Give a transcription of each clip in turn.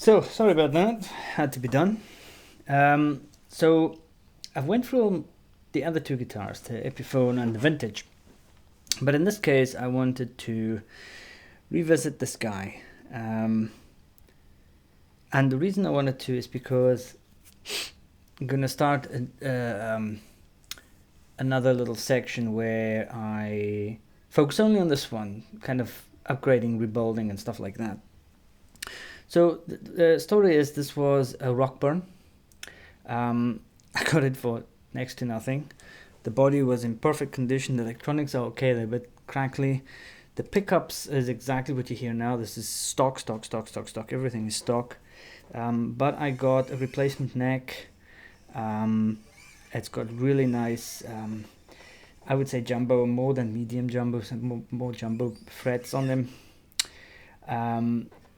So sorry about that, had to be done. So I went through the other two guitars, the Epiphone and the Vintage, but in this case I wanted to revisit this guy, and the reason I wanted to is because I'm gonna start another little section where I focus only on this one, kind of upgrading, rebuilding and stuff like that. So the story is, this was a Rockburn. I got it for next to nothing. The body was in perfect condition. The electronics are okay, they're a bit crackly. The pickups is exactly what you hear now. This is stock. Everything is stock. But I got a replacement neck. It's got really nice, I would say jumbo, more than medium jumbo, more jumbo frets on them.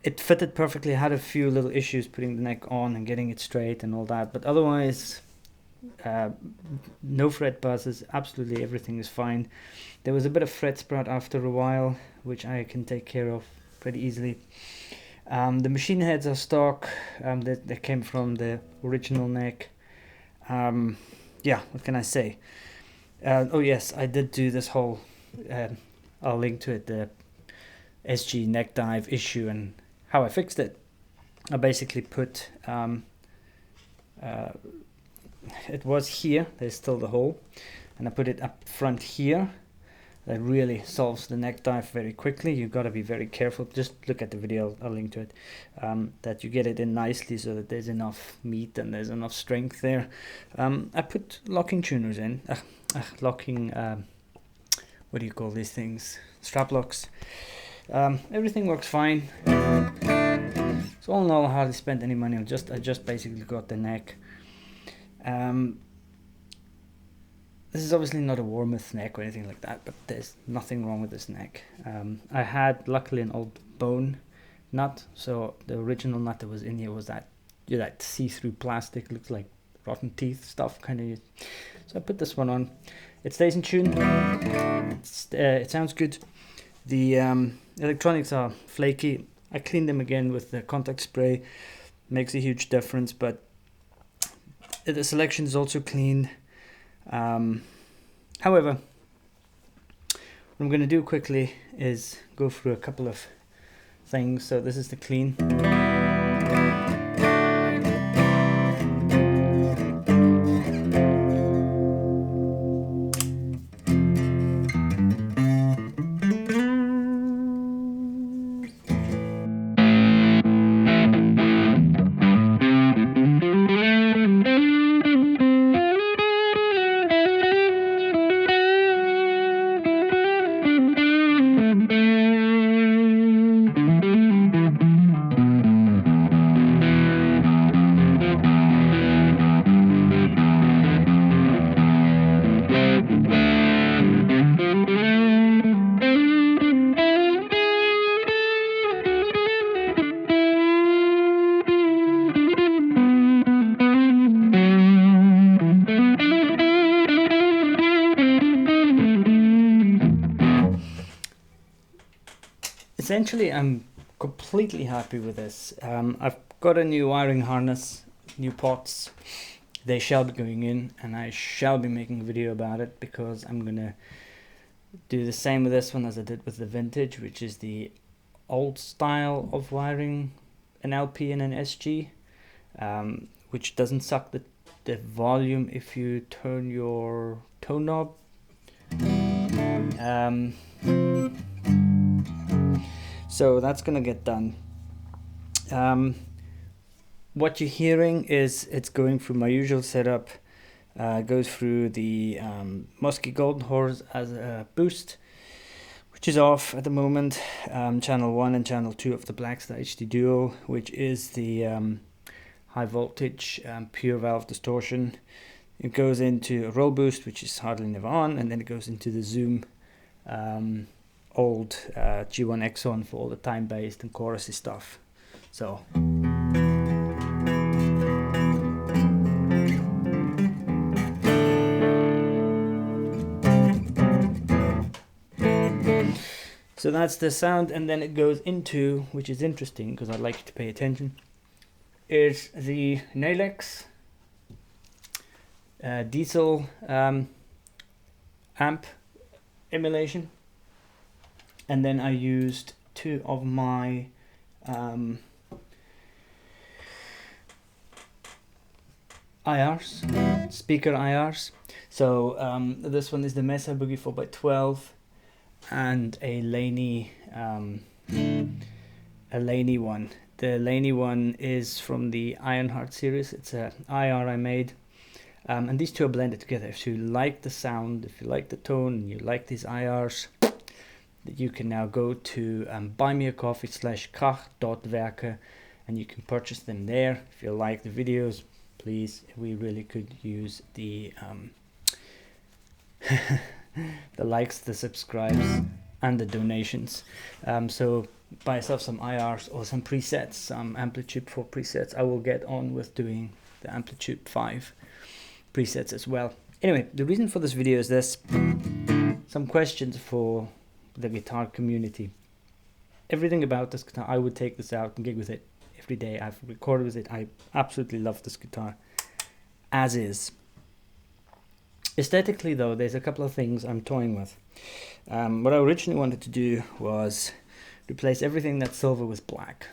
It fitted perfectly. I had a few little issues putting the neck on and getting it straight and all that, but otherwise no fret buzzes, absolutely everything is fine. There was a bit of fret sprout after a while, which I can take care of pretty easily. The machine heads are stock. They came from the original neck. Yeah, what can I say? Oh yes, I did do this whole, I'll link to it, the SG neck dive issue and how I fixed it. I basically put, it was here, there's still the hole, and I put it up front here. That really solves the neck dive very quickly. You've got to be very careful. Just look at the video, I'll link to it, that you get it in nicely so that there's enough meat and there's enough strength there. I put locking tuners in, locking, what do you call these things? Strap locks. Everything works fine. So all in all, I hardly spent any money. I just basically got the neck. This is obviously not a Warmoth neck or anything like that, but there's nothing wrong with this neck. I had luckily an old bone nut, so the original nut that was in here was that see-through plastic, looks like rotten teeth stuff kind of. So I put this one on. It stays in tune. It sounds good. The electronics are flaky. I cleaned them again with the contact spray. Makes a huge difference, but the selection is also clean. However, what I'm going to do quickly is go through a couple of things. So this is the clean. Essentially, I'm completely happy with this. I've got a new wiring harness, new pots. They shall be going in, and I shall be making a video about it, because I'm gonna do the same with this one as I did with the Vintage, which is the old style of wiring an LP and an SG, which doesn't suck the volume if you turn your tone knob. So that's gonna get done. What you're hearing is it's going through my usual setup. Goes through the Musky Golden Horse as a boost, which is off at the moment. Channel 1 and channel 2 of the Blackstar HD Duo, which is the high voltage pure valve distortion. It goes into a roll boost, which is hardly never on, and then it goes into the Zoom old G1 Exxon for all the time-based and chorusy stuff. So that's the sound, and then it goes into, which is interesting because I like to pay attention, is the Nailx diesel amp emulation, and then I used two of my IRs, speaker IRs. So this one is the Mesa Boogie 4x12 and a Laney one. The Laney one is from the Ironheart series. It's a IR I made, and these two are blended together. If you like the sound, if you like the tone, and you like these IRs, you can now go to buymeacoffee.kach.werke and you can purchase them there. If you like the videos, please, we really could use the the likes, the subscribes, and the donations. So buy yourself some IRs or some presets, some Amplitube 4 presets. I will get on with doing the Amplitube 5 presets as well. Anyway, the reason for this video is this: some questions for the guitar community. Everything about this guitar, I would take this out and gig with it every day. I've recorded with it. I absolutely love this guitar as is. Aesthetically though, there's a couple of things I'm toying with. What I originally wanted to do was replace everything that's silver with black.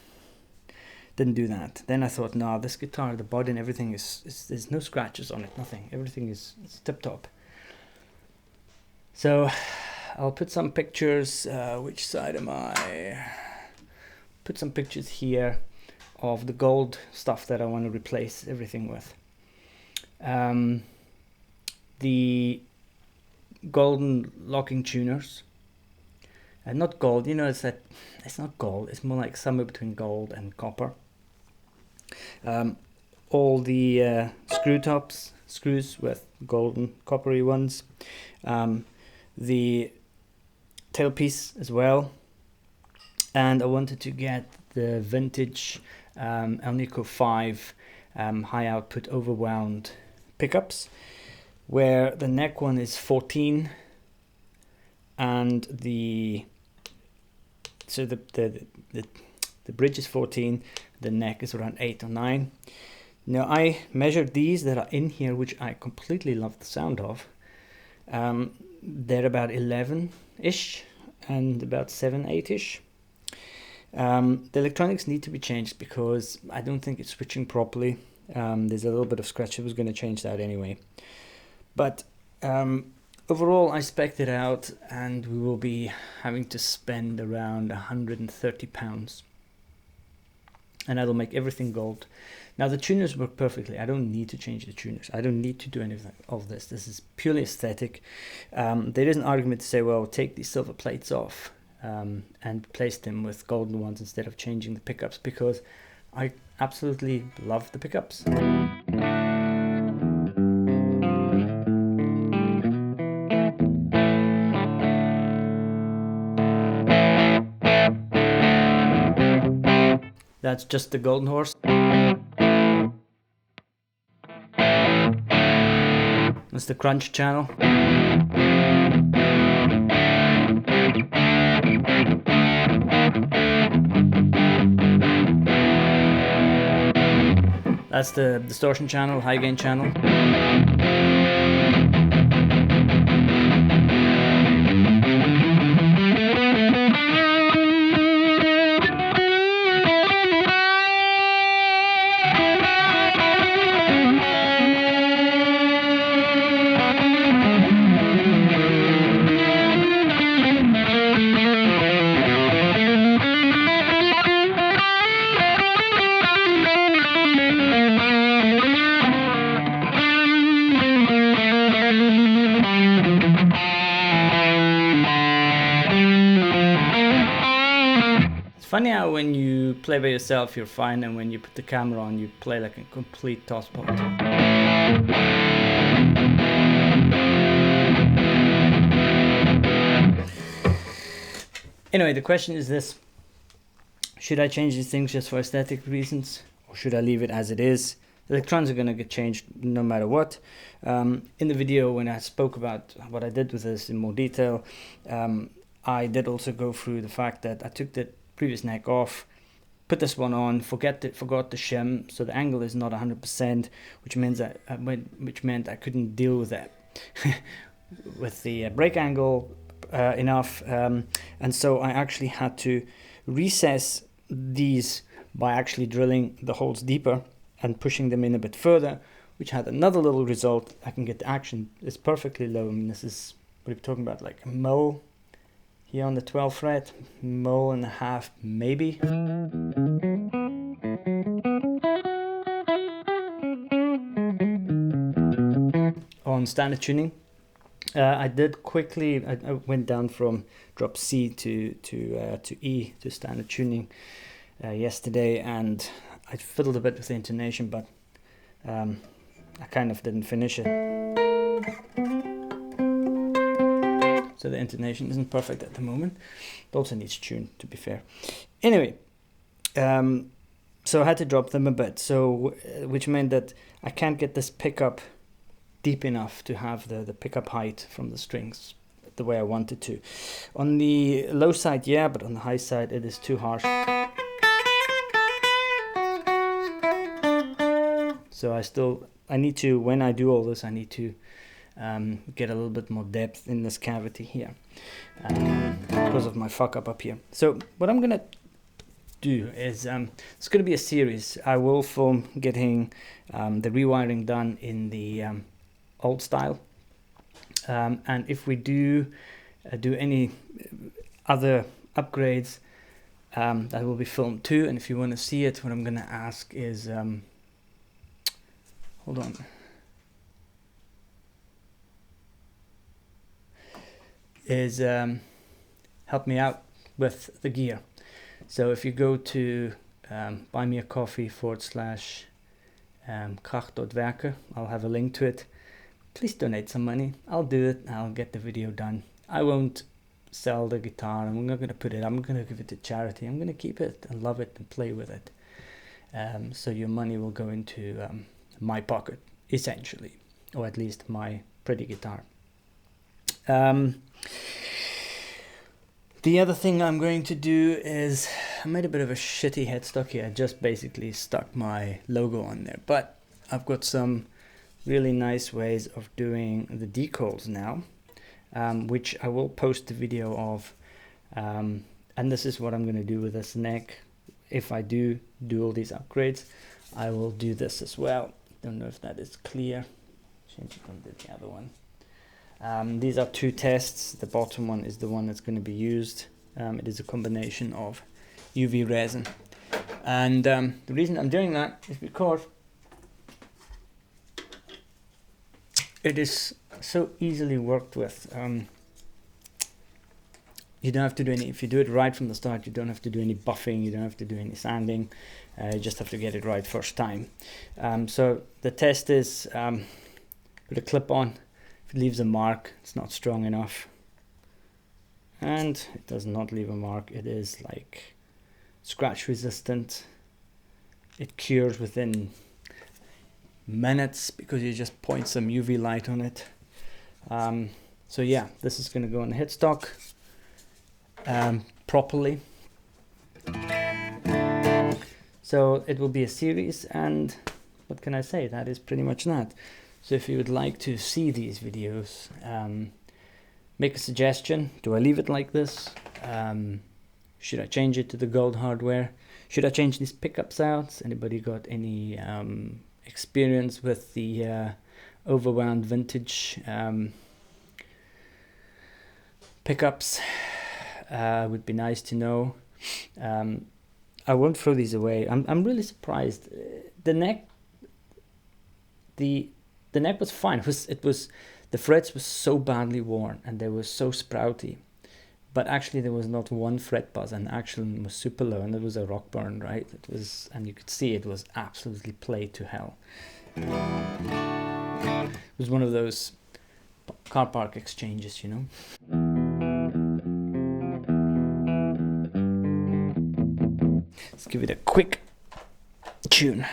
Didn't do that. Then I thought, no, this guitar, the body and everything is there's no scratches on it, nothing. Everything is tip top. So I'll put some pictures, which side am I? Put some pictures here of the gold stuff that I want to replace everything with. The golden locking tuners. And not gold, you know, it's not gold, it's more like somewhere between gold and copper. All the screw tops, screws with golden coppery ones. The tailpiece as well, and I wanted to get the vintage Alnico 5 high output overwound pickups, where the neck one is 14 and the bridge is 14, the neck is around 8 or 9. Now I measured these that are in here, which I completely love the sound of. They're about 11-ish and about 7-8-ish. The electronics need to be changed because I don't think it's switching properly. There's a little bit of scratch. I was going to change that anyway. But overall, I spec'd it out and we will be having to spend around £130. And that'll make everything gold. Now the tuners work perfectly. I don't need to change the tuners. I don't need to do anything of this. This is purely aesthetic. There is an argument to say, well, take these silver plates off and replace them with golden ones instead of changing the pickups, because I absolutely love the pickups. That's just the golden horse. That's the crunch channel. That's the distortion channel, high gain channel. Funny how when you play by yourself you're fine, and when you put the camera on you play like a complete tosspot. Anyway, the question is this: should I change these things just for aesthetic reasons, or should I leave it as it is? The electrons are going to get changed no matter what. In the video when I spoke about what I did with this in more detail, I did also go through the fact that I took the previous neck off, put this one on, forgot the shim, so the angle is not 100%, which means that which meant I couldn't deal with that with the brake angle enough, and so I actually had to recess these by actually drilling the holes deeper and pushing them in a bit further, which had another little result. I can get the action is perfectly low. I mean, this is what we're talking about, like a mole here on the 12th fret, mole and a half maybe. On standard tuning, I did quickly. I went down from drop C to E to standard tuning yesterday, and I fiddled a bit with the intonation, but I kind of didn't finish it. So the intonation isn't perfect at the moment. It also needs tune, to be fair. Anyway, so I had to drop them a bit, so which meant that I can't get this pickup deep enough to have the pickup height from the strings the way I wanted to. On the low side, yeah, but on the high side it is too harsh. So I need to, when I do all this, I need to get a little bit more depth in this cavity here because of my fuck up here. So what I'm gonna do is it's gonna be a series. I will film getting the rewiring done in the old style, and if we do any other upgrades, that will be filmed too. And if you want to see it, what I'm gonna ask is hold on. Is help me out with the gear. So if you go to buy me a coffee /krach.werke, I'll have a link to it. Please donate some money. I'll do it. I'll get the video done. I won't sell the guitar. I'm not going to put it. I'm going to give it to charity. I'm going to keep it and love it and play with it. So your money will go into my pocket, essentially, or at least my pretty guitar. The other thing I'm going to do is I made a bit of a shitty headstock here. I just basically stuck my logo on there, but I've got some really nice ways of doing the decals now, which I will post the video of, and this is what I'm going to do with this neck. If I do all these upgrades, I will do this as well. Don't know if that is clear. Change it on the other one. These are two tests. The bottom one is the one that's going to be used. It is a combination of UV resin, and the reason I'm doing that is because it is so easily worked with. You don't have to do any, if you do it right from the start, you don't have to do any buffing, you don't have to do any sanding, you just have to get it right first time. So the test is put a clip on. If it leaves a mark, it's not strong enough, and it does not leave a mark. It is like scratch resistant. It cures within minutes because you just point some UV light on it. So yeah, this is going to go on the headstock properly. So it will be a series, and what can I say? That is pretty much that. So if you would like to see these videos, make a suggestion. Do I leave it like this? Should I change it to the gold hardware? Should I change these pickups out? Anybody got any experience with the overwound vintage pickups? Would be nice to know. I won't throw these away. I'm really surprised. The neck was fine. It was the frets were so badly worn and they were so sprouty, but actually there was not one fret buzz, and actually was super low, and it was a rock burn, right? It was, and you could see it was absolutely played to hell. It was one of those car park exchanges, you know. Let's give it a quick tune.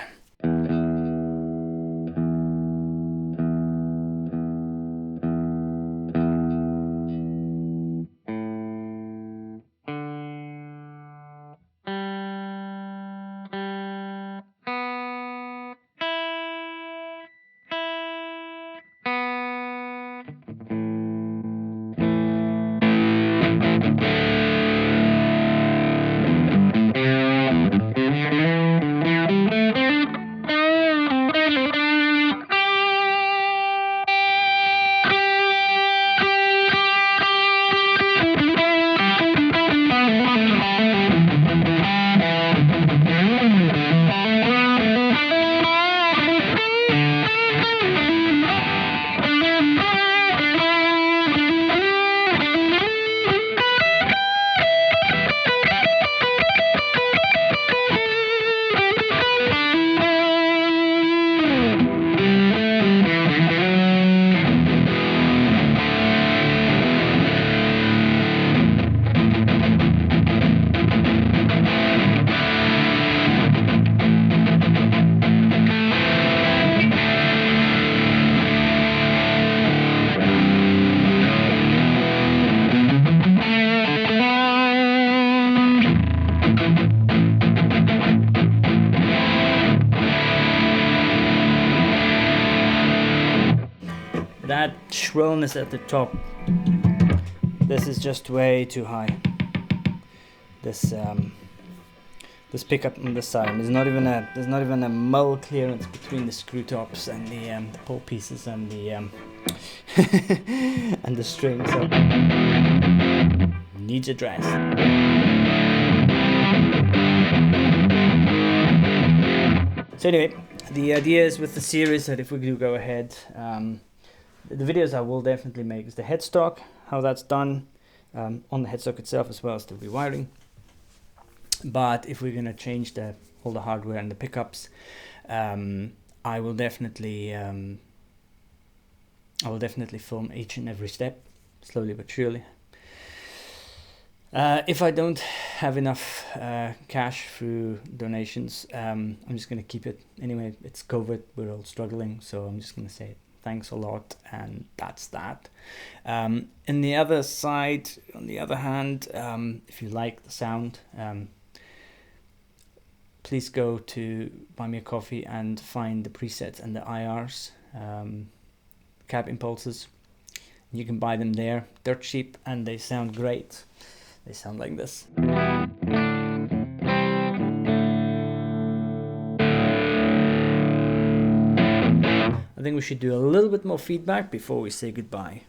That shrillness at the top, this is just way too high. This this pickup on the side, there's not even a mull clearance between the screw tops and the pull pieces and the and the string, so needs addressed. So anyway, the idea is with the series that if we do go ahead, the videos I will definitely make is the headstock, how that's done on the headstock itself, as well as the rewiring. But if we're going to change all the hardware and the pickups, I will definitely film each and every step, slowly but surely. If I don't have enough cash through donations, I'm just going to keep it. Anyway, it's COVID, we're all struggling, so I'm just going to say thanks a lot, and that's that. On the other side, on the other hand, if you like the sound, please go to Buy Me a Coffee and find the presets and the IRs, cab impulses. You can buy them there. They're cheap and they sound great. They sound like this. I think we should do a little bit more feedback before we say goodbye.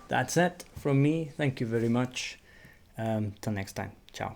That's it from me. Thank you very much. Till next time. Ciao.